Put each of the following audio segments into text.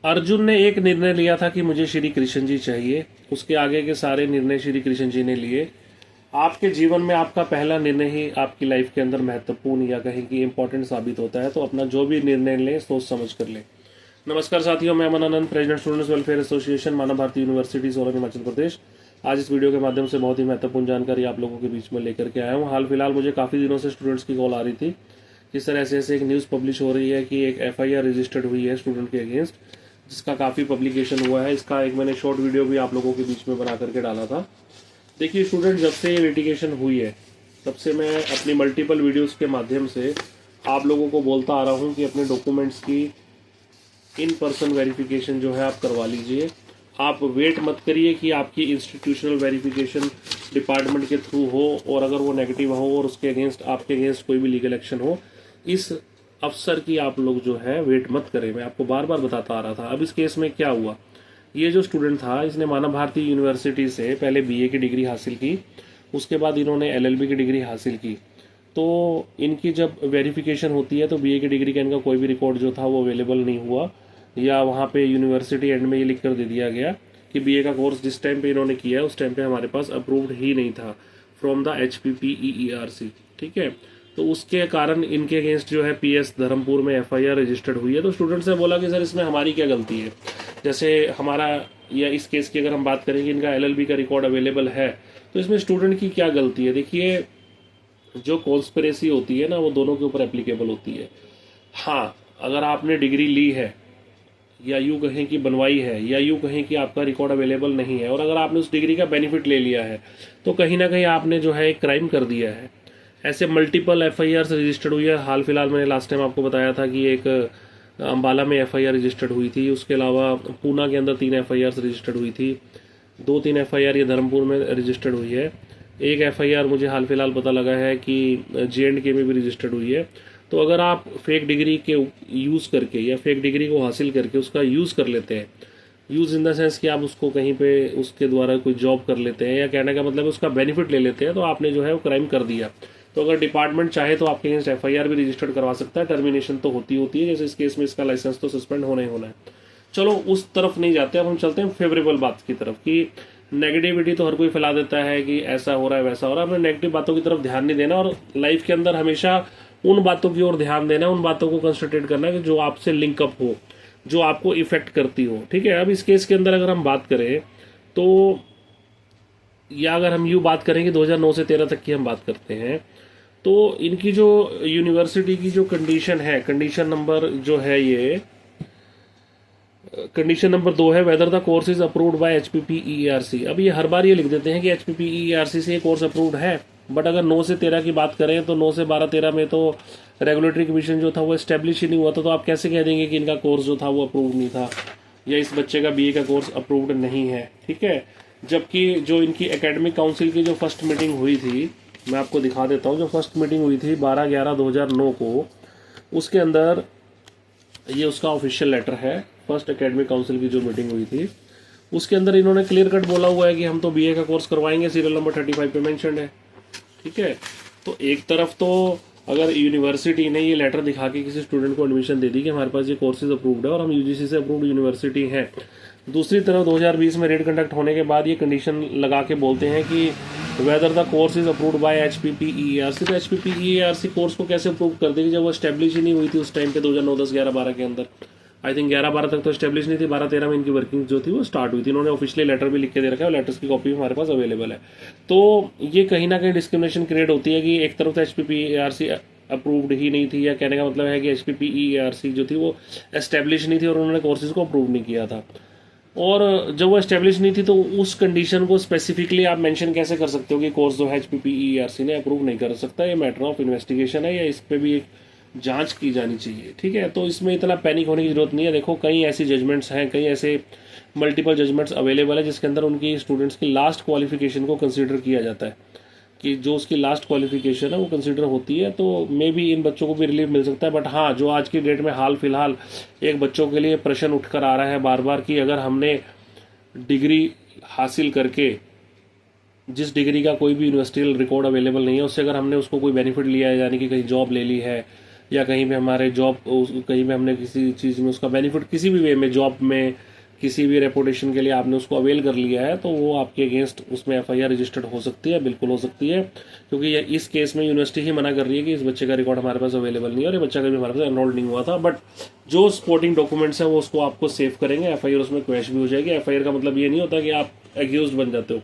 अर्जुन ने एक निर्णय लिया था कि मुझे श्री कृष्ण जी चाहिए। उसके आगे के सारे निर्णय श्री कृष्ण जी ने लिए। आपके जीवन में आपका पहला निर्णय ही आपकी लाइफ के अंदर महत्वपूर्ण या कहीं कि इंपॉर्टेंट साबित होता है, तो अपना जो भी निर्णय लें सोच समझ कर लें। नमस्कार साथियों, मैं Aman Anand, president students welfare association, मानव भारती यूनिवर्सिटी सोलन, हिमाचल प्रदेश। आज इस वीडियो के माध्यम से बहुत ही महत्वपूर्ण जानकारी आप लोगों के बीच में लेकर के आया हूँ। हाल फिलहाल मुझे काफ़ी दिनों से स्टूडेंट्स की कॉल आ रही थी कि सर ऐसे ऐसे एक न्यूज़ पब्लिश हो रही है कि एक एफआईआर रजिस्टर्ड हुई है स्टूडेंट के अगेंस्ट, जिसका काफ़ी पब्लिकेशन हुआ है। इसका एक मैंने शॉर्ट वीडियो भी आप लोगों के बीच में बना करके डाला था। देखिए स्टूडेंट, जब से ये लिटिगेशन हुई है तब से मैं अपनी मल्टीपल वीडियोस के माध्यम से आप लोगों को बोलता आ रहा हूँ कि अपने डॉक्यूमेंट्स की इन पर्सन वेरिफिकेशन जो है आप करवा लीजिए। आप वेट मत करिए कि आपकी इंस्टीट्यूशनल वेरिफिकेशन डिपार्टमेंट के थ्रू हो और अगर वो नेगेटिव हो और उसके अगेंस्ट आपके अगेंस्ट कोई भी लीगल एक्शन हो, इस अफसर की आप लोग जो है वेट मत करें। मैं आपको बार बार बताता आ रहा था। अब इस केस में क्या हुआ, ये जो स्टूडेंट था इसने मानव भारती यूनिवर्सिटी से पहले बीए की डिग्री हासिल की, उसके बाद इन्होंने एलएलबी की डिग्री हासिल की। तो इनकी जब वेरिफिकेशन होती है तो बीए की डिग्री का इनका कोई भी रिकॉर्ड जो था वो अवेलेबल नहीं हुआ, या वहाँ पे यूनिवर्सिटी एंड में ये लिख कर दे दिया गया कि बीए का कोर्स जिस टाइम पे इन्होंने किया है उस टाइम पे हमारे पास अप्रूव्ड ही नहीं था फ्रॉम द HPPEERC। ठीक है, तो उसके कारण इनके अगेंस्ट जो है PS धर्मपुर में एफआईआर रजिस्टर्ड हुई है। तो स्टूडेंट्स ने बोला कि सर इसमें हमारी क्या गलती है। जैसे हमारा, या इस केस की अगर हम बात करें कि इनका एलएलबी का रिकॉर्ड अवेलेबल है, तो इसमें स्टूडेंट की क्या गलती है। देखिए, जो कॉन्स्पिरेसी होती है ना वो दोनों के ऊपर एप्लीकेबल होती है। हाँ, अगर आपने डिग्री ली है, या यूँ कहें कि बनवाई है, या यूँ कहें कि आपका रिकॉर्ड अवेलेबल नहीं है, और अगर आपने उस डिग्री का बेनिफिट ले लिया है, तो कहीं ना कहीं आपने जो है एक क्राइम कर दिया है। ऐसे मल्टीपल एफआईआर रजिस्टर्ड हुई है। हाल फिलहाल मैंने लास्ट टाइम आपको बताया था कि एक अम्बाला में एफआईआर रजिस्टर्ड हुई थी। उसके अलावा पूना के अंदर 3 एफआईआर रजिस्टर्ड हुई थी। 2-3 एफआईआर ये धर्मपुर में रजिस्टर्ड हुई है। एक एफआईआर मुझे हाल फिलहाल पता लगा है कि JNK में भी रजिस्टर्ड हुई है। तो अगर आप फेक डिग्री के यूज़ करके या फेक डिग्री को हासिल करके उसका यूज़ कर लेते हैं, यूज़ इन द सेंस कि आप उसको कहीं पे उसके द्वारा कोई जॉब कर लेते हैं, या कहने का मतलब उसका बेनिफिट ले लेते हैं, तो आपने जो है वो क्राइम कर दिया। तो अगर डिपार्टमेंट चाहे तो आपके अगेंस्ट एफआईआर भी रजिस्टर्ड करवा सकता है। टर्मिनेशन तो होती होती है, जैसे इस केस में इसका लाइसेंस तो सस्पेंड होना ही होना है। चलो उस तरफ नहीं जाते, अब हम चलते हैं फेवरेबल बात की तरफ कि नेगेटिविटी तो हर कोई फैला देता है कि ऐसा हो रहा है वैसा हो रहा है। हमें नेगेटिव बातों की तरफ ध्यान नहीं देना, और लाइफ के अंदर हमेशा उन बातों की ओर ध्यान देना है, उन बातों को कंसंट्रेट करना है कि जो आपसे लिंकअप हो, जो आपको इफेक्ट करती हो। ठीक है, अब इस केस के अंदर अगर हम बात करें तो, या अगर हम यूँ बात करें कि 2009 से 13 तक की हम बात करते हैं, तो इनकी जो यूनिवर्सिटी की जो कंडीशन है, कंडीशन नंबर जो है, ये कंडीशन नंबर 2 है, whether the course is approved by HPPERC। अब ये हर बार ये लिख देते हैं कि HPPERC से ये कोर्स अप्रूव्ड है, बट अगर 9 से 13 की बात करें तो 9 से 12-13 में तो रेगुलेटरी कमीशन जो था वो एस्टेब्लिश ही नहीं हुआ था। तो आप कैसे कह देंगे कि इनका कोर्स जो था वो अप्रूव्ड नहीं था, या इस बच्चे का BA का कोर्स अप्रूव्ड नहीं है। ठीक है, जबकि जो इनकी एकेडमिक काउंसिल की जो फर्स्ट मीटिंग हुई थी, मैं आपको दिखा देता हूँ। जो फर्स्ट मीटिंग हुई थी 12/11/2009 को, उसके अंदर ये उसका ऑफिशियल लेटर है। फर्स्ट एकेडमिक काउंसिल की जो मीटिंग हुई थी उसके अंदर इन्होंने क्लियर कट बोला हुआ है कि हम तो BA का कोर्स करवाएंगे, सीरियल नंबर 35 पे मेंशन्ड है। ठीक है, तो एक तरफ तो अगर यूनिवर्सिटी ने ये लेटर दिखा के किसी स्टूडेंट को एडमिशन दे दी कि हमारे पास ये कोर्सेज अप्रूव्ड है और हम UGC से अप्रूव्ड यूनिवर्सिटी है, दूसरी तरफ 2020 में रेड कंडक्ट होने के बाद ये कंडीशन लगा के बोलते हैं कि whether the course is approved by HPPERC। तो HPPERC कोर्स को कैसे अप्रूव कर देगी जब वो स्टेब्लिश ही नहीं हुई थी उस टाइम पे 2009, 10, 11, 12 के अंदर। आई थिंक 11-12 तक तो स्टेब्लिश नहीं थी, 12-13 में इनकी वर्किंग जो थी वो स्टार्ट हुई थी। इन्होंने ऑफिशियली लेटर भी लिख के दे रखा है और लेटर्स की कॉपी भी हमारे पास अवेलेबल है। तो ये कहीं ना कहीं डिस्क्रिमिनेशन क्रिएट होती है कि एक तरफ तो HPPERC अप्रूव्ड ही नहीं थी, या कहने का मतलब है कि HPPERC जो थी वो एस्टेब्लिश नहीं थी और उन्होंने कोर्सेज को अप्रूव नहीं किया था। और जब वो एस्टेब्लिश नहीं थी तो उस कंडीशन को स्पेसिफिकली आप मेंशन कैसे कर सकते हो कि कोर्स जो है HPPERC ने अप्रूव नहीं कर सकता। ये मैटर ऑफ इन्वेस्टिगेशन है, या इस पर भी एक जांच की जानी चाहिए। ठीक है, तो इसमें इतना पैनिक होने की जरूरत नहीं है। देखो, कई ऐसी जजमेंट्स हैं, कई ऐसे मल्टीपल जजमेंट्स अवेलेबल है जिसके अंदर उनकी स्टूडेंट्स की लास्ट क्वालिफिकेशन को कंसिडर किया जाता है, कि जो उसकी लास्ट क्वालिफिकेशन है वो कंसिडर होती है, तो मे बी इन बच्चों को भी रिलीफ मिल सकता है। बट हाँ, जो आज की डेट में हाल फिलहाल एक बच्चों के लिए प्रश्न उठकर आ रहा है बार बार कि अगर हमने डिग्री हासिल करके, जिस डिग्री का कोई भी यूनिवर्सिटी रिकॉर्ड अवेलेबल नहीं है, उससे अगर हमने उसको कोई बेनिफिट लिया है, यानी कि कहीं जॉब ले ली है, या कहीं पे हमारे जॉब, कहीं पे हमने किसी चीज़ में उसका बेनिफिट किसी भी वे में, जॉब में किसी भी रेपुटेशन के लिए आपने उसको अवेल कर लिया है, तो वो आपके अगेंस्ट उसमें एफआईआर रजिस्टर्ड हो सकती है, बिल्कुल हो सकती है। क्योंकि ये इस केस में यूनिवर्सिटी ही मना कर रही है कि इस बच्चे का रिकॉर्ड हमारे पास अवेलेबल नहीं है और ये बच्चा कभी हमारे पास एनरोल्ड नहीं हुआ था। बट जो सपोर्टिंग डॉक्यूमेंट्स हैं वो उसको आपको सेव करेंगे, एफआईआर उसमें क्वैश भी हो जाएगी। एफआईआर का मतलब ये नहीं होता कि आप एक्यूज बन जाते हो।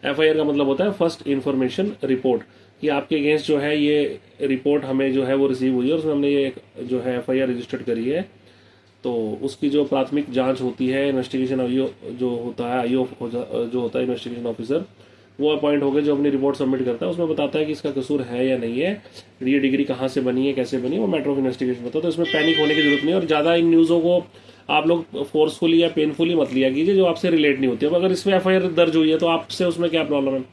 एफआईआर का मतलब होता है फर्स्ट इन्फॉर्मेशन रिपोर्ट, कि आपके अगेंस्ट जो है ये रिपोर्ट हमें जो है वो रिसीव हुई है और उसमें हमने ये जो है एफआईआर रजिस्टर्ड करी है। तो उसकी जो प्राथमिक जांच होती है, इन्वेस्टिगेशन आईओ जो होता है, आईओ जो होता है इन्वेस्टिगेशन ऑफिसर, वो अपॉइंट होकर जो अपनी रिपोर्ट सबमिट करता है उसमें बताता है कि इसका कसूर है या नहीं है, ये डिग्री कहाँ से बनी है, कैसे बनी, वो मैटर ऑफ इन्वेस्टिगेशन होता है। तो इसमें पैनिक होने की जरूरत नहीं है और ज़्यादा इन न्यूज़ों को आप लोग फोर्सफुली या पेनफुली मत लिया कीजिए जो आपसे रिलेट नहीं होती। अब अगर इसमें एफआईआर दर्ज हुई है तो आपसे उसमें क्या प्रॉब्लम है?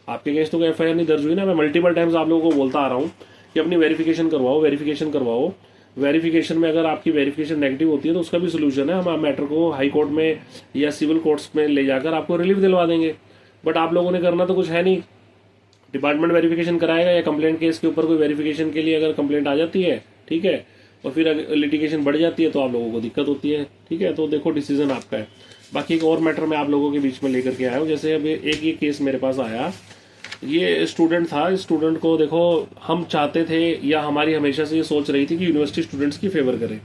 आपके अगेंस्ट तो कोई एफआईआर नहीं दर्ज हुई ना। मैं मल्टीपल टाइम्स आप लोगों को बोलता आ रहा हूँ कि अपनी वेरिफिकेशन करवाओ, वेरिफिकेशन करवाओ। वेरिफिकेशन में अगर आपकी वेरिफिकेशन नेगेटिव होती है तो उसका भी सोल्यूशन है, हम मैटर को हाई कोर्ट में या सिविल कोर्ट्स में ले जाकर आपको रिलीफ दिलवा देंगे। बट आप लोगों ने करना तो कुछ है नहीं। डिपार्टमेंट वेरिफिकेशन कराएगा या कंप्लेंट केस के ऊपर कोई वेरिफिकेशन के लिए अगर कंप्लेंट आ जाती है, ठीक है, और फिर अगर लिटिगेशन बढ़ जाती है तो आप लोगों को दिक्कत होती है, ठीक है। तो देखो डिसीजन आपका है। बाकी एक और मैटर मैं आप लोगों के बीच में लेकर के आया हूँ। जैसे अब एक ये केस मेरे पास आया, ये स्टूडेंट था। स्टूडेंट को देखो, हम चाहते थे या हमारी हमेशा से ये सोच रही थी कि यूनिवर्सिटी स्टूडेंट्स की फेवर करे,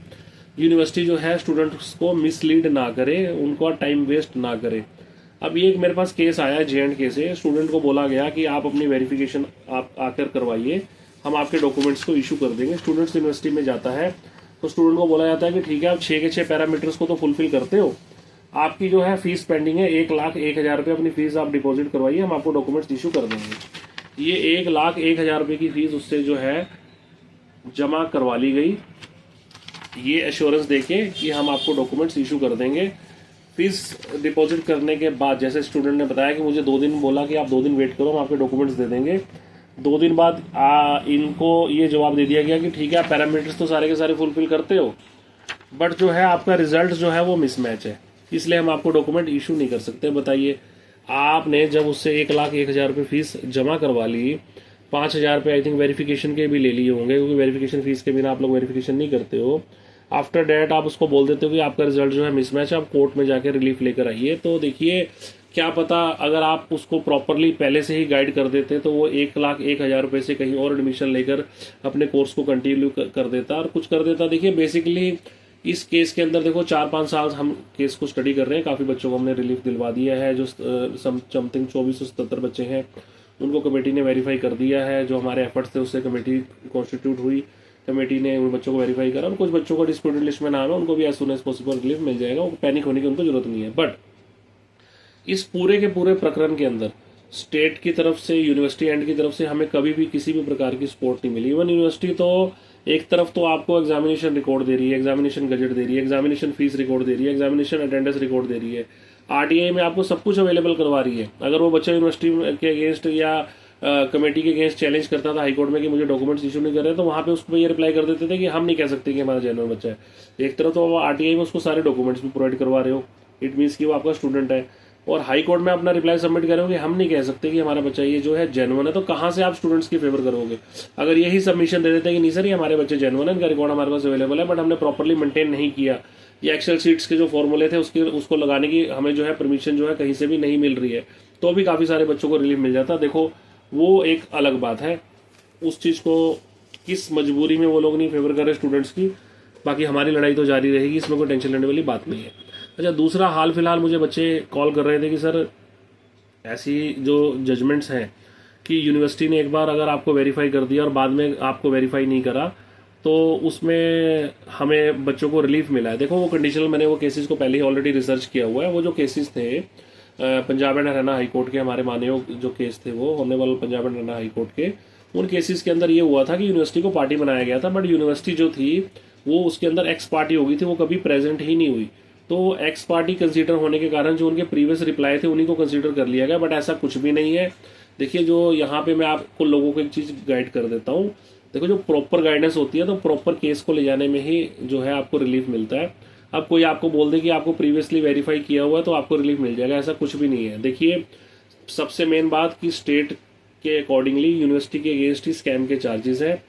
यूनिवर्सिटी जो है स्टूडेंट्स को मिसलीड ना करे, उनका टाइम वेस्ट ना करे। अब ये एक मेरे पास केस आया J&K से। स्टूडेंट को बोला गया कि आप अपनी वेरिफिकेशन आप आकर करवाइए, हम आपके डॉक्यूमेंट्स को इशू कर देंगे। स्टूडेंट्स यूनिवर्सिटी में जाता है तो स्टूडेंट को बोला जाता है कि ठीक है, आप 6 के 6 पैरामीटर्स को तो फुलफिल करते हो, आपकी जो है फीस पेंडिंग है, 1,01,000 रुपये अपनी फीस आप डिपॉजिट करवाइए, हम आपको डॉक्यूमेंट्स इशू कर देंगे। ये 1,01,000 रुपये की फीस उससे जो है जमा करवा ली गई, ये एश्योरेंस देके कि हम आपको डॉक्यूमेंट्स इशू कर देंगे। फीस डिपॉजिट करने के बाद जैसे स्टूडेंट ने बताया कि मुझे 2 दिन बोला कि आप 2 दिन वेट करो, हम आपके डॉक्यूमेंट्स दे देंगे। 2 दिन बाद इनको ये जवाब दे दिया गया कि ठीक है, आप पैरामीटर्स तो सारे के सारे फुलफिल करते हो, बट जो है आपका रिजल्ट जो है वो मिसमैच है, इसलिए हम आपको डॉक्यूमेंट इशू नहीं कर सकते। बताइए, आपने जब उससे 1,01,000 रुपये फीस जमा करवा ली, 5,000 रुपये आई थिंक वेरिफिकेशन के भी ले लिए होंगे, क्योंकि वेरिफिकेशन फीस के बिना आप लोग वेरिफिकेशन नहीं करते हो। आफ्टर डेट आप उसको बोल देते हो कि आपका रिजल्ट जो है मिसमैच है, आप कोर्ट में जाकर रिलीफ लेकर आइए। तो देखिए, क्या पता अगर आप उसको प्रॉपरली पहले से ही गाइड कर देते तो वो 1,01,000 रुपये से कहीं और एडमिशन लेकर अपने कोर्स को कंटिन्यू कर देता और कुछ कर देता। देखिए बेसिकली इस केस के अंदर देखो 4-5 साल हम केस को स्टडी कर रहे हैं, काफ़ी बच्चों को हमने रिलीफ दिलवा दिया है। जो समथिंग 2477 बच्चे हैं उनको कमेटी ने वेरीफाई कर दिया है। जो हमारे एफर्ट्स थे उससे कमेटी कॉन्स्टिट्यूट हुई, कमेटी ने उन बच्चों को वेरीफाई करा और कुछ बच्चों को डिस्प्यूटेड लिस्ट में नाम है, उनको भी as soon as possible relief मिल जाएगा। वो पैनिक होने की उनको जरूरत नहीं है। बट इस पूरे के पूरे प्रकरण के अंदर स्टेट की तरफ से, यूनिवर्सिटी एंड की तरफ से हमें कभी भी किसी भी प्रकार की सपोर्ट नहीं मिली। इवन यूनिवर्सिटी तो एक तरफ तो आपको एग्जामिनेशन रिकॉर्ड दे रही है, एग्जामिनेशन गजट दे रही है, एग्जामिनेशन फीस रिकॉर्ड दे रही है, एग्जामिनेशन अटेंडेंस रिकॉर्ड दे रही है, आरटीआई में आपको सब कुछ अवेलेबल करवा रही है। अगर वो बच्चा यूनिवर्सिटी के अगेंस्ट या कमेटी के अगेंस्ट चैलेंज करता था हाईकोर्ट में कि मुझे डॉक्यूमेंट्स इशू नहीं कर रहे, तो वहाँ पे उसको ये रिप्लाई कर देते थे कि हम नहीं कह सकते कि हमारा जेन्युइन बच्चा है। एक तरफ तो आरटीआई में उसको सारे डॉक्यूमेंट्स भी प्रोवाइड करवा रहे हो, इट मीन्स कि वो आपका स्टूडेंट है, और हाई कोर्ट में अपना रिप्लाई सबमिट करोगे हम नहीं कह सकते कि हमारा बच्चा ये जो है जेन्युइन है। तो कहाँ से आप स्टूडेंट्स की फेवर करोगे? अगर यही सबमिशन दे देते हैं कि नहीं सर ये हमारे बच्चे जेन्युइन है, इनका रिकॉर्ड हमारे पास अवेलेबल है, बट हमने प्रॉपरली मेंटेन नहीं किया, या एक्सेल शीट्स के जो फॉर्मूले थे उसको लगाने की हमें जो है परमिशन जो है कहीं से भी नहीं मिल रही है, तो भी काफ़ी सारे बच्चों को रिलीफ मिल जाता। देखो वो एक अलग बात है, उस चीज़ को किस मजबूरी में वो लोग नहीं फेवर कर रहे स्टूडेंट्स की। बाकी हमारी लड़ाई तो जारी रहेगी, इसमें कोई टेंशन लेने वाली बात नहीं है। अच्छा, दूसरा, हाल फिलहाल मुझे बच्चे कॉल कर रहे थे कि सर ऐसी जो जजमेंट्स हैं कि यूनिवर्सिटी ने एक बार अगर आपको वेरीफाई कर दिया और बाद में आपको वेरीफाई नहीं करा तो उसमें हमें बच्चों को रिलीफ मिला है। देखो वो कंडीशनल, मैंने वो केसेस को पहले ही ऑलरेडी रिसर्च किया हुआ है। वो जो केसेस थे Punjab and Haryana high court के, हमारे माननीय जो केस थे वो honourable Punjab and Haryana high court के, उन केसेस के अंदर ये हुआ था कि यूनिवर्सिटी को पार्टी बनाया गया था, बट यूनिवर्सिटी जो थी वो उसके अंदर एक्स पार्टी हो गई थी, वो कभी प्रेजेंट ही नहीं हुई। तो एक्स पार्टी कंसीडर होने के कारण जो उनके प्रीवियस रिप्लाई थे उन्हीं को कंसीडर कर लिया गया, बट ऐसा कुछ भी नहीं है। देखिए, जो यहाँ पे मैं आपको लोगों को एक चीज़ गाइड कर देता हूँ। देखो, जो प्रॉपर गाइडेंस होती है तो प्रॉपर केस को ले जाने में ही जो है आपको रिलीफ मिलता है। अब कोई आपको बोल दे कि आपको प्रीवियसली वेरीफाई किया हुआ है तो आपको रिलीफ मिल जाएगा, ऐसा कुछ भी नहीं है। देखिए, सबसे मेन बात कि स्टेट के अकॉर्डिंगली यूनिवर्सिटी के अगेंस्ट ही स्कैम के चार्जेस हैं।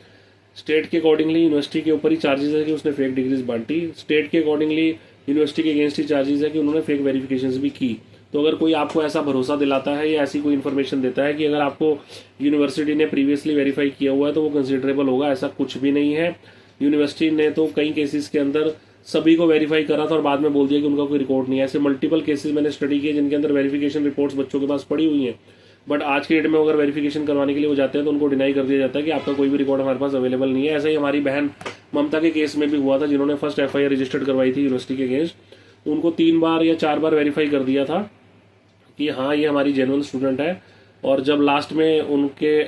स्टेट के अकॉर्डिंगली यूनिवर्सिटी के ऊपर ही चार्जेस है कि उसने फेक डिग्रीज बांटी, स्टेट के अकॉर्डिंगली यूनिवर्सिटी के अगेंस्ट ही चार्जेस है कि उन्होंने फेक वेरिफिकेशंस भी की। तो अगर कोई आपको ऐसा भरोसा दिलाता है या ऐसी कोई इन्फॉर्मेशन देता है कि अगर आपको यूनिवर्सिटी ने प्रीवियसली वेरीफाई किया हुआ है तो वो कंसिडरेबल होगा, ऐसा कुछ भी नहीं है। यूनिवर्सिटी ने तो कई केसेस के अंदर सभी को वेरीफाई करा था और बाद में बोल दिया कि उनका कोई रिकॉर्ड नहीं है। ऐसे मल्टीपल केसेस मैंने स्टडी किए जिनके अंदर वेरिफिकेशन रिपोर्ट्स बच्चों के पास पड़ी हुई हैं, बट आज के डेट में अगर वेरिफिकेशन करवाने के लिए वो जाते हैं तो उनको डिनाई कर दिया जाता है कि आपका कोई भी रिकॉर्ड हमारे पास अवेलेबल नहीं है। ऐसा ही हमारी बहन ममता के केस में भी हुआ था, जिन्होंने फर्स्ट एफआईआर रजिस्टर्ड करवाई थी यूनिवर्सिटी के अगेंस्ट। उनको 3 बार या 4 बार वेरीफाई कर दिया था कि हाँ ये हमारी जेन्युइन स्टूडेंट है, और जब लास्ट में उनके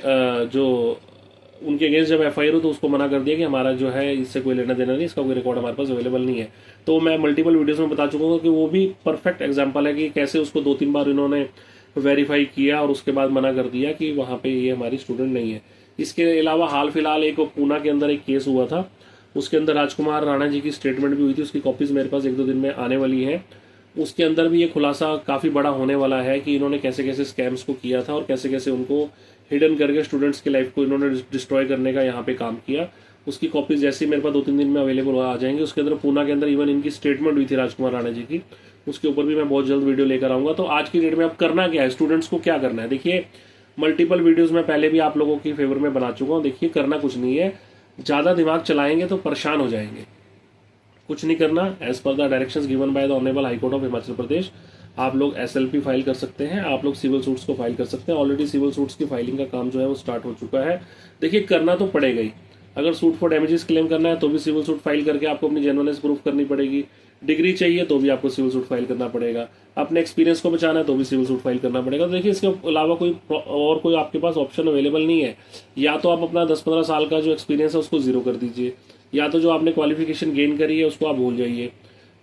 अगेंस्ट जब एफआईआर हो तो उसको मना कर दिया कि हमारा जो है इससे कोई लेना देना नहीं, इसका कोई रिकॉर्ड हमारे पास अवेलेबल नहीं है। तो मैं मल्टीपल वीडियोस में बता चुका हूँ कि वो भी परफेक्ट एग्जांपल है कि कैसे उसको 2-3 बार इन्होंने वेरीफाई किया और उसके बाद मना कर दिया कि वहाँ पे ये हमारी स्टूडेंट नहीं है। इसके अलावा हाल फिलहाल एक पूना के अंदर एक केस हुआ था, उसके अंदर राजकुमार राणा जी की स्टेटमेंट भी हुई थी, उसकी कॉपीज मेरे पास 1-2 दिन में आने वाली है। उसके अंदर भी ये खुलासा काफ़ी बड़ा होने वाला है कि इन्होंने कैसे कैसे स्कैम्स को किया था और कैसे कैसे उनको हिडन करके स्टूडेंट्स की लाइफ को इन्होंने डिस्ट्रॉय करने का यहाँ पे काम किया। उसकी कॉपीज जैसे ही मेरे पास 2-3 दिन में अवेलेबल आ जाएंगे। उसके अंदर पूना के अंदर इवन इनकी स्टेटमेंट हुई थी राजकुमार राणा जी की, उसके ऊपर भी मैं बहुत जल्द वीडियो लेकर आऊँगा। तो आज की डेट में अब करना क्या है, स्टूडेंट्स को क्या करना है, देखिए मल्टीपल वीडियोज़ में पहले भी आप लोगों की फेवर में बना चुका हूँ। देखिए करना कुछ नहीं है, ज़्यादा दिमाग चलाएंगे तो परेशान हो जाएंगे। कुछ नहीं करना, as per the directions given by the honourable high court of Himachal Pradesh आप लोग एसएलपी फाइल कर सकते हैं, आप लोग सिविल सूट्स को फाइल कर सकते हैं। ऑलरेडी सिविल सूट्स की फाइलिंग का काम जो है वो स्टार्ट हो चुका है। देखिए करना तो पड़ेगा ही, अगर सूट फॉर डैमेजेस क्लेम करना है तो भी सिविल सूट फाइल करके आपको अपनी जेन्युइननेस प्रूफ करनी पड़ेगी। डिग्री चाहिए तो भी आपको सिविल सूट फाइल करना पड़ेगा। अपने एक्सपीरियंस को बचाना है तो भी सिविल सूट फाइल करना पड़ेगा। तो देखिए इसके अलावा कोई आपके पास ऑप्शन अवेलेबल नहीं है। या तो आप अपना 10-15 साल का जो एक्सपीरियंस है उसको जीरो कर दीजिए, या तो जो आपने क्वालिफिकेशन गेन करी है उसको आप भूल जाइए,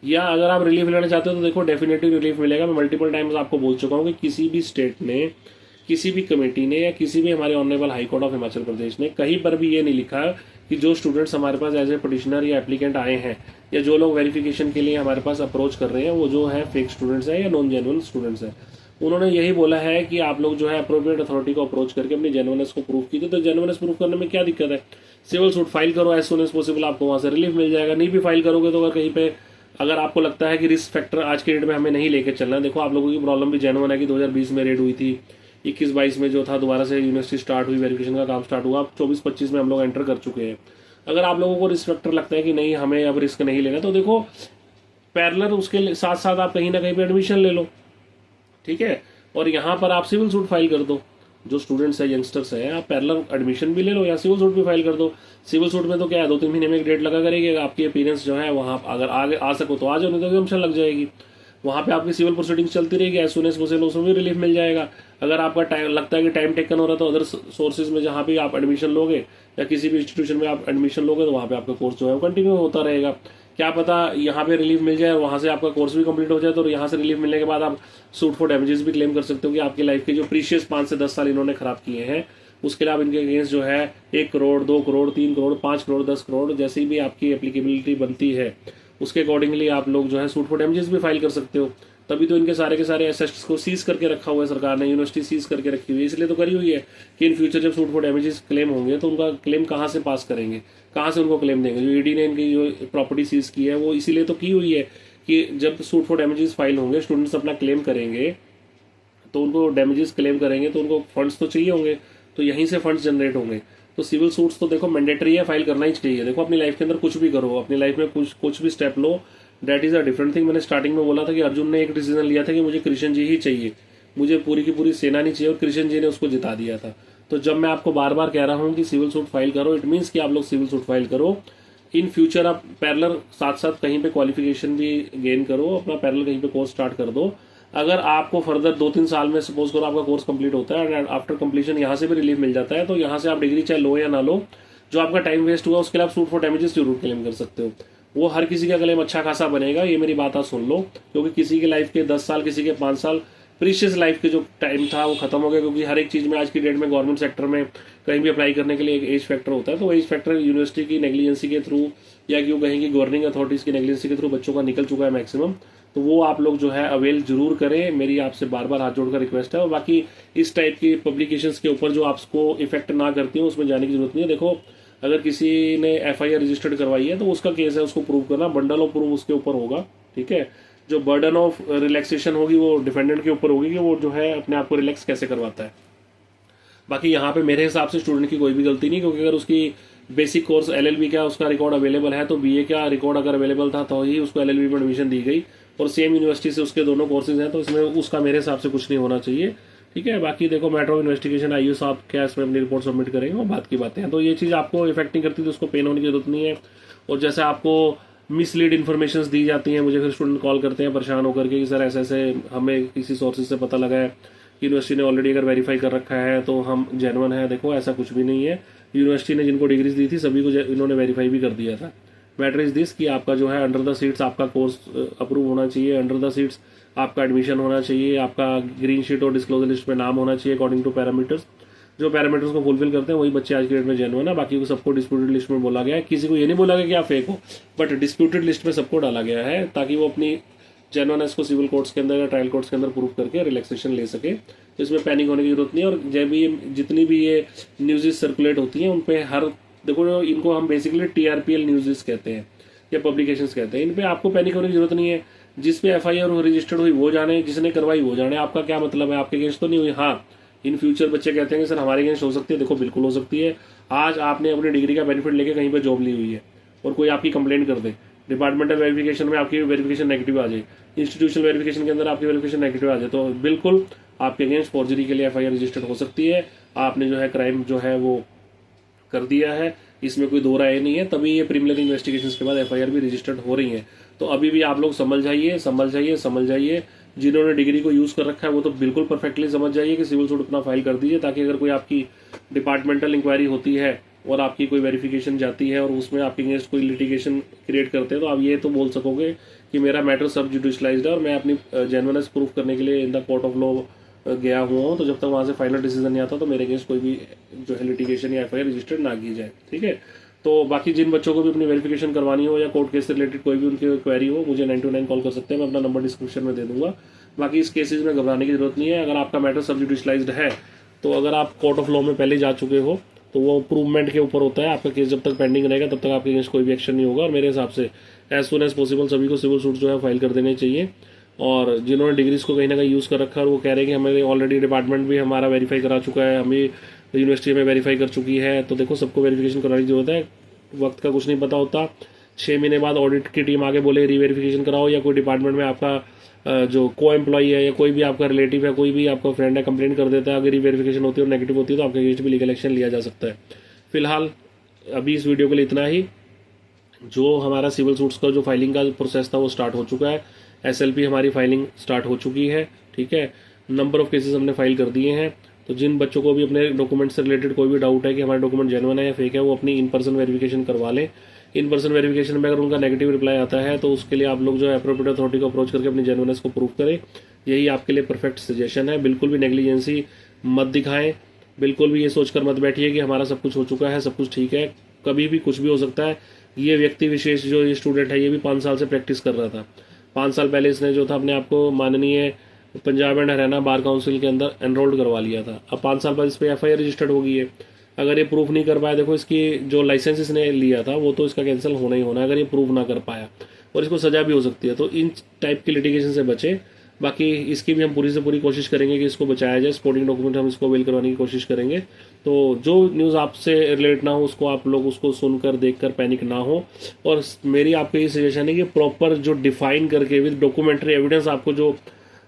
या अगर आप रिलीफ लेना चाहते हो तो देखो डेफिनेटली रिलीफ मिलेगा। मैं मल्टीपल टाइम्स आपको बोल चुका हूँ कि किसी भी स्टेट ने, किसी भी कमेटी ने या किसी भी हमारे honourable high court of Himachal Pradesh ने कहीं पर भी ये नहीं लिखा कि जो स्टूडेंट्स हमारे पास एज ए पिटिशनर या एप्लीकेंट आए हैं या जो लोग वेरिफिकेशन के लिए हमारे पास अप्रोच कर रहे हैं वो जो है फेक स्टूडेंट्स हैं या नॉन जेन्युइन स्टूडेंट्स हैं। उन्होंने यही बोला है कि आप लोग जो है अप्रोप्रिएट अथॉरिटी को अप्रोच करके अपनी जेन्युइननेस को प्रूव कीजिए। तो जेन्युइननेस प्रूव करने में क्या दिक्कत है, सिविल सूट फाइल करो एज सुन एज पॉसिबल, आपको वहाँ से रिलीफ मिल जाएगा। नहीं भी फाइल करोगे तो अगर कहीं पे अगर आपको लगता है कि रिस्क फैक्टर आज के डेट में हमें नहीं लेकर चलना है, देखो आप लोगों की प्रॉब्लम भी जेन्युइन है कि 2020 में रेड हुई थी, 21-22 में जो था दोबारा से यूनिवर्सिटी स्टार्ट हुई, वेरिफिकेशन का काम स्टार्ट हुआ, अब 24-25 में हम लोग एंटर कर चुके हैं। अगर आप लोगों को रिस्क फैक्टर लगता है कि नहीं हमें अब रिस्क नहीं लेना, तो देखो पैरेलल उसके साथ साथ आप कहीं ना कहीं पे एडमिशन ले लो, ठीक है, और यहाँ पर आप सिविल सूट फाइल कर दो। जो स्टूडेंट्स है, यंगस्टर्स है, आप पैरेलल एडमिशन भी ले लो या सिविल सूट भी फाइल कर दो। सिविल सूट में तो क्या है, 2-3 महीने में एक डेट लगा करेगी, आपकी अपीयरेंस जो है वहाँ अगर आगे आ सको तो आ जाओ, नहीं तो एग्जाम्पशन लग जाएगी। वहाँ पे आपकी सिविल प्रोसीडिंग्स चलती रहेगी, एज सुन एज पॉसिबल उसमें भी रिलीफ मिल जाएगा। अगर आपका टाइम लगता है कि टाइम टेकन हो रहा है तो अदर सोर्सेज में जहाँ भी आप एडमिशन लोगे या किसी भी इंस्टीट्यूशन में आप एडमिशन लोगे तो वहाँ पे आपका कोर्स जो है वो कंटिन्यू होता रहेगा। क्या पता यहाँ पे रिलीफ मिल जाए और वहाँ से आपका कोर्स भी कंप्लीट हो जाए, तो यहाँ से रिलीफ मिलने के बाद आप सूट फॉर डैमेजेस भी क्लेम कर सकते हो कि आपकी लाइफ के जो प्रीशियस 5 से 10 साल इन्होंने खराब किए हैं उसके लिए आप इनके अगेंस्ट जो है 1 करोड़, 2 करोड़, 3 करोड़, 5 करोड़, 10 करोड़ जैसी भी आपकी एप्लीकेबिलिटी बनती है उसके अकॉर्डिंगली आप लोग जो है सूट फॉर डैमेजेस भी फाइल कर सकते हो। तभी तो इनके सारे के सारे एसेट्स को सीज करके रखा हुआ है सरकार ने, यूनिवर्सिटी सीज करके रखी हुई है, इसलिए तो करी हुई है कि इन फ्यूचर जब सूट फॉर डैमेजेस क्लेम होंगे तो उनका क्लेम कहाँ से पास करेंगे, कहाँ से उनको क्लेम देंगे। जो ईडी ने इनकी जो प्रॉपर्टी सीज की है वो इसीलिए तो की हुई है कि जब सूट फॉर डैमेजेस फाइल होंगे, स्टूडेंट्स अपना क्लेम करेंगे तो उनको डैमेजेस क्लेम करेंगे तो उनको फंड्स तो चाहिए होंगे, तो यहीं से फंड्स जनरेट होंगे। तो सिविल सूट्स तो देखो मैंडेटरी है, फाइल करना ही चाहिए। देखो अपनी लाइफ के अंदर कुछ भी करो, अपनी लाइफ में कुछ भी step low, that is a different thing. मैंने स्टार्टिंग में बोला था कि अर्जुन ने एक डिसीजन लिया था कि मुझे कृष्ण जी ही चाहिए, मुझे पूरी की पूरी सेना नहीं चाहिए, और कृष्ण जी ने उसको जिता दिया था। तो जब मैं आपको बार बार कह रहा हूँ कि सिविल सूट फाइल करो, इट मीन्स कि आप लोग सिविल सूट फाइल करो। इन फ्यूचर आप पैरेलल साथ साथ कहीं पे क्वालिफिकेशन भी गेन करो, अपना पैरेलल कहीं पे कोर्स स्टार्ट कर दो। अगर आपको फर्दर 2-3 साल में सपोज करो आपका कोर्स कंप्लीट होता है एंड आफ्टर कंप्लीशन यहाँ से भी रिलीफ मिल जाता है, तो यहाँ से आप डिग्री चाहे लो या ना लो, जो आपका टाइम वेस्ट हुआ उसके लिए आप सूट फॉर डैमेजेस जरूर क्लेम कर सकते हो। वो हर किसी का क्लेम अच्छा खासा बनेगा, ये मेरी बात आप सुन लो, क्योंकि किसी की लाइफ के 10 साल, किसी के 5 साल प्रीशियस लाइफ के जो टाइम था वो खत्म हो गया। क्योंकि हर एक चीज़ में आज की डेट में गवर्नमेंट सेक्टर में कहीं भी अप्लाई करने के लिए एक एज फैक्टर होता है, तो एज फैक्टर यूनिवर्सिटी की नेग्लिजेंसी के थ्रू या क्यों कहेंगे गवर्निंग अथॉरिटीज़ की नेग्लिजेंसी के थ्रू बच्चों का निकल चुका है मैक्सिमम। तो वो आप लोग जो है अवेल जरूर करें, मेरी आपसे बार बार हाथ जोड़कर रिक्वेस्ट है। और बाकी इस टाइप की पब्लिकेशंस के ऊपर जो आपको इफेक्ट ना करती हो उसमें जाने की जरूरत नहीं है। देखो अगर किसी ने FIR रजिस्टर्ड करवाई है तो उसका केस है, उसको प्रूव करना, बंडल ऑफ प्रूफ उसके ऊपर होगा, ठीक है। जो बर्डन ऑफ रिलैक्सेशन होगी वो डिफेंडेंट के ऊपर होगी कि वो जो है अपने आप को रिलैक्स कैसे करवाता है। बाकी यहाँ पे मेरे हिसाब से स्टूडेंट की कोई भी गलती नहीं, क्योंकि अगर उसकी बेसिक कोर्स LLB का उसका रिकॉर्ड अवेलेबल है तो BA का रिकॉर्ड अगर अवेलेबल था तो ही उसको LLB में एडमिशन दी गई, और सेम यूनिवर्सिटी से उसके दोनों कोर्सेज हैं, तो इसमें उसका मेरे हिसाब से कुछ नहीं होना चाहिए, ठीक है। बाकी देखो मैटर ऑफ इन्वेस्टिगेशन IU साहब क्या इसमें अपनी रिपोर्ट सबमिट करेंगे, वो बात की बातें हैं। तो ये चीज़ आपको इफेक्ट नहीं करती तो उसको पेन होने की जरूरत नहीं है। और जैसे आपको मिसलीड इन्फॉर्मेशन दी जाती हैं, मुझे फिर स्टूडेंट कॉल करते हैं परेशान होकर के कि सर ऐसे ऐसे हमें किसी सोर्सेज से पता लगा है, यूनिवर्सिटी ने ऑलरेडी अगर वेरीफाई कर रखा है तो हम जेन्युइन है। देखो ऐसा कुछ भी नहीं है, यूनिवर्सिटी ने जिनको डिग्रीज दी थी सभी को इन्होंने वेरीफाई भी कर दिया था। मैटर इज दिस कि आपका जो है अंडर द सीट्स आपका कोर्स अप्रूव होना चाहिए, अंडर द सीट्स आपका एडमिशन होना चाहिए, आपका ग्रीन शीट और डिस्क्लोजर लिस्ट में नाम होना चाहिए अकॉर्डिंग टू पैरामीटर्स। जो पैरामीटर्स को फुलफिल करते हैं वही बच्चे आज के डेट में जेन्युइन है। बाकी को सबको डिस्प्यूटेड लिस्ट में बोला गया है, किसी को ये नहीं बोला गया कि आप फेक हो, बट डिस्प्यूटेड लिस्ट में सबको डाला गया है ताकि वो अपनी जेन्युइननेस को सिविल कोर्ट्स के अंदर या ट्रायल कोर्ट्स के अंदर प्रूव करके रिलैक्सेशन ले सके। तो इसमें पैनिक होने की जरूरत नहीं है। और जब भी जितनी भी ये न्यूज़ सर्कुलेट होती हैं उन पे हर देखो, इनको हम बेसिकली TRPL न्यूज़ कहते हैं या पब्लिकेशंस कहते हैं, इन पे आपको पैनिक होने की जरूरत नहीं है। जिस पे FIR रजिस्टर्ड हुई वो जाने, जिसने करवाई वो जाने, आपका क्या मतलब है, आपके अगेंस्ट तो नहीं हुई। हाँ, इन फ्यूचर बच्चे कहते हैं कि सर हमारे अगेंस्ट हो सकती है, देखो बिल्कुल हो सकती है। आज आपने अपनी डिग्री का बेनिफिट लेके कहीं पर जॉब ली हुई है और कोई आपकी कंप्लेंट कर दे, डिपार्टमेंटल वेरिफिकेशन में आपकी वेरिफिकेशन नेगेटिव आ जाए, इंस्टीट्यूशनल वेरिफिकेशन के अंदर आपकी वेरिफिकेशन नेगेटिव आ जाए, तो बिल्कुल आपके अगेंस्ट फॉर्जरी के लिए FIR रजिस्टर्ड हो सकती है। आपने जो है क्राइम जो है वो कर दिया है, इसमें कोई दो राय नहीं है। तभी ये प्रीलिमिनरी इन्वेस्टिगेशंस के बाद FIR भी रजिस्टर्ड हो रही है। तो अभी भी आप लोग समझ जाइए। जिन्होंने डिग्री को यूज कर रखा है वो तो बिल्कुल परफेक्टली समझ जाइए कि सिविल सूट अपना फाइल कर दीजिए, ताकि अगर कोई आपकी डिपार्टमेंटल इंक्वायरी होती है और आपकी कोई वेरिफिकेशन जाती है और उसमें आपके अगेंस्ट कोई लिटिगेशन क्रिएट करते हैं तो आप ये तो बोल सकोगे कि मेरा मैटर सब जुडिशलाइज्ड है और मैं अपनी जेन्युइननेस प्रूफ करने के लिए in the court of law गया हुआ हूँ। तो जब तक वहाँ से फाइनल डिसीजन नहीं आता तो मेरे अगेंस्ट कोई भी जो है लिटिगेशन या FIR रजिस्टर्ड ना की जाए, ठीक है। तो बाकी जिन बच्चों को भी अपनी वेरिफिकेशन करवानी हो या कोर्ट केस से रिलेटेड कोई भी उनकी क्वेरी हो, मुझे 929 कॉल कर सकते हैं, मैं अपना नंबर डिस्क्रिप्शन में दे दूंगा। बाकी इस केसेस में घबराने की जरूरत नहीं है। अगर आपका मैटर सब जुडिशलाइज्ड है तो अगर आप कोर्ट ऑफ लॉ में पहले जा चुके हो तो वो प्रूवमेंट के ऊपर होता है। आपका केस जब तक पेंडिंग रहेगा तब तक आपके अगेंस्ट कोई भी एक्शन नहीं होगा। और मेरे हिसाब से एज सुन एज पॉसिबल सभी को सिविल सूट जो है फाइल कर देने चाहिए। और जिन्होंने डिग्रीज को कहीं ना कहीं यूज़ कर रखा है और वो कह रहे हैं कि हमारे ऑलरेडी डिपार्टमेंट भी हमारा वेरीफाई करा चुका है, हमें यूनिवर्सिटी में वेरीफाई कर चुकी है, तो देखो सबको वेरिफिकेशन कराने की जरूरत है। वक्त का कुछ नहीं पता होता, 6 महीने बाद ऑडिट की टीम आगे बोले रीवेरिफिकेशन कराओ, या कोई डिपार्टमेंट में आपका जो को एम्प्लॉई है या कोई भी आपका रिलेटिव है, कोई भी आपका फ्रेंड है, कंप्लेंट कर देता है, अगर रीवेरिफिकेशन होती है और नेगेटिव होती है तो आपके अगेंस्ट भी लीगल एक्शन लिया जा सकता है। फिलहाल अभी इस वीडियो के लिए इतना ही। जो हमारा सिविल सूट्स का जो फाइलिंग का प्रोसेस था वो स्टार्ट हो चुका है, SLP हमारी फाइलिंग स्टार्ट हो चुकी है, ठीक है। नंबर ऑफ केसेस हमने फाइल कर दिए हैं। तो जिन बच्चों को भी अपने डॉक्यूमेंट से रिलेटेड कोई भी डाउट है कि हमारे डॉक्यूमेंट जेन्युइन है या फेक है, वो अपनी इन पर्सन वेरिफिकेशन करवा लें। इन पर्सन वेरिफिकेशन में अगर उनका नेगेटिव रिप्लाई आता है तो उसके लिए आप लोग जो है एप्रोप्रिएट अथॉरिटी को अप्रोच करके अपनी जेन्युइननेस को प्रूव करें। यही आपके लिए परफेक्ट सजेशन है। बिल्कुल भी नेग्लिजेंसी मत दिखाएं, बिल्कुल भी ये सोचकर मत बैठिए कि हमारा सब कुछ हो चुका है, सब कुछ ठीक है। कभी भी कुछ भी हो सकता है। ये व्यक्ति विशेष जो ये स्टूडेंट है ये भी 5 साल से प्रैक्टिस कर रहा था। 5 साल पहले इसने जो था अपने आप को माननीय Punjab and Haryana bar council के अंदर एनरोल्ड करवा लिया था। अब 5 साल बाद इस पर FIR रजिस्टर्ड हो गई है। अगर ये प्रूफ नहीं कर पाया, देखो इसकी जो लाइसेंस इसने लिया था वो तो इसका कैंसिल होना ही होना है अगर ये प्रूफ ना कर पाया, और इसको सजा भी हो सकती है। तो इन टाइप की लिटिगेशन से बचे। बाकी इसकी भी हम पूरी से पूरी कोशिश करेंगे कि इसको बचाया जाए। स्पोर्टिंग डॉक्यूमेंट हम इसको अवेल करवाने की कोशिश करेंगे। तो जो न्यूज़ आपसे रिलेट ना हो उसको आप लोग उसको सुनकर देखकर पैनिक ना हो। और मेरी आपको ये सजेशन है कि प्रॉपर जो डिफाइन करके विद डॉक्यूमेंट्री एविडेंस आपको जो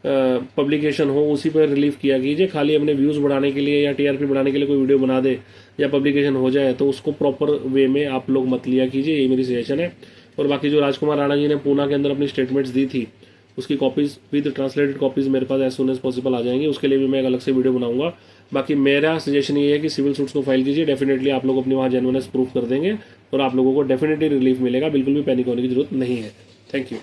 पब्लिकेशन हो उसी पर रिलीव किया कीजिए। खाली अपने व्यूज़ बढ़ाने के लिए या TRP बढ़ाने के लिए कोई वीडियो बना दे या पब्लिकेशन हो जाए तो उसको प्रॉपर वे में आप लोग मत लिया कीजिए, यही मेरी सजेशन है। और बाकी जो राजकुमार राणा जी ने पूना के अंदर अपनी स्टेटमेंट्स दी थी उसकी कॉपीज विद ट्रांसलेटेड कॉपीज मेरे पास एज सुन एज पॉसिबल आ जाएंगी। उसके लिए भी मैं एक अलग से वीडियो बनाऊंगा। बाकी मेरा सजेशन ये है कि सिविल सूट्स को फाइल कीजिए। डेफिनेटली आप लोग अपनी वहाँ जेन्युइननेस प्रूफ कर देंगे और आप लोगों को डेफिनेटली रिलीफ मिलेगा। बिल्कुल भी पैनिक होने की जरूरत नहीं है। Thank you.